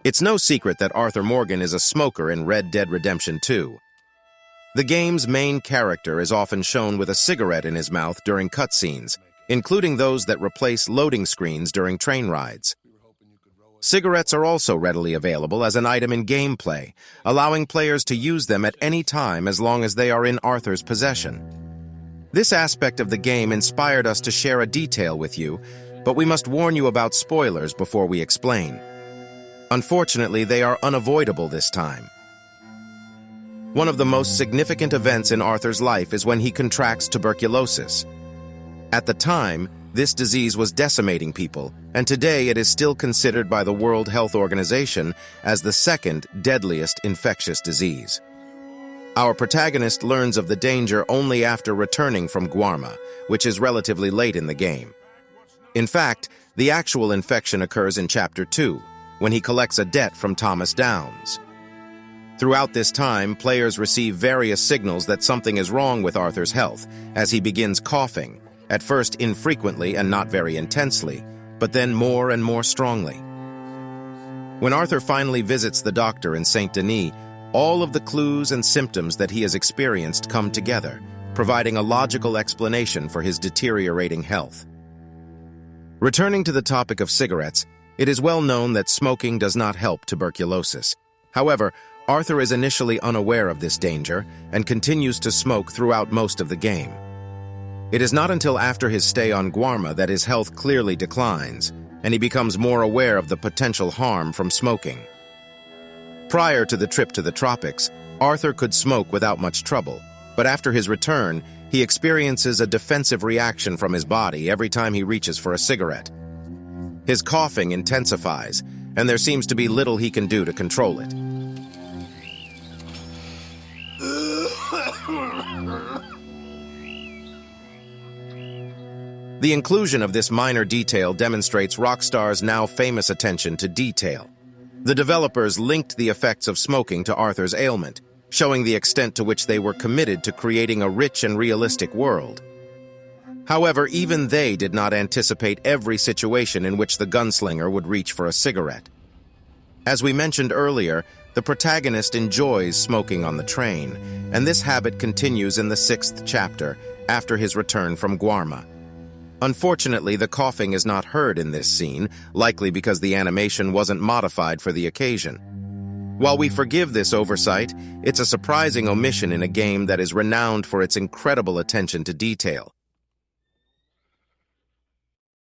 It's no secret that Arthur Morgan is a smoker in Red Dead Redemption 2. The game's main character is often shown with a cigarette in his mouth during cutscenes, including those that replace loading screens during train rides. Cigarettes are also readily available as an item in gameplay, allowing players to use them at any time as long as they are in Arthur's possession. This aspect of the game inspired us to share a detail with you, but we must warn you about spoilers before we explain. Unfortunately, they are unavoidable this time. One of the most significant events in Arthur's life is when he contracts tuberculosis. At the time, this disease was decimating people, and today it is still considered by the World Health Organization as the second deadliest infectious disease. Our protagonist learns of the danger only after returning from Guarma, which is relatively late in the game. In fact, the actual infection occurs in Chapter 2, when he collects a debt from Thomas Downs. Throughout this time, players receive various signals that something is wrong with Arthur's health, as he begins coughing, at first infrequently and not very intensely, but then more and more strongly. When Arthur finally visits the doctor in Saint Denis, all of the clues and symptoms that he has experienced come together, providing a logical explanation for his deteriorating health. Returning to the topic of cigarettes, it is well known that smoking does not help tuberculosis. However, Arthur is initially unaware of this danger and continues to smoke throughout most of the game. It is not until after his stay on Guarma that his health clearly declines, and he becomes more aware of the potential harm from smoking. Prior to the trip to the tropics, Arthur could smoke without much trouble, but after his return, he experiences a defensive reaction from his body every time he reaches for a cigarette. His coughing intensifies, and there seems to be little he can do to control it. The inclusion of this minor detail demonstrates Rockstar's now famous attention to detail. The developers linked the effects of smoking to Arthur's ailment, showing the extent to which they were committed to creating a rich and realistic world. However, even they did not anticipate every situation in which the gunslinger would reach for a cigarette. As we mentioned earlier, the protagonist enjoys smoking on the train, and this habit continues in the 6th chapter, after his return from Guarma. Unfortunately, the coughing is not heard in this scene, likely because the animation wasn't modified for the occasion. While we forgive this oversight, it's a surprising omission in a game that is renowned for its incredible attention to detail.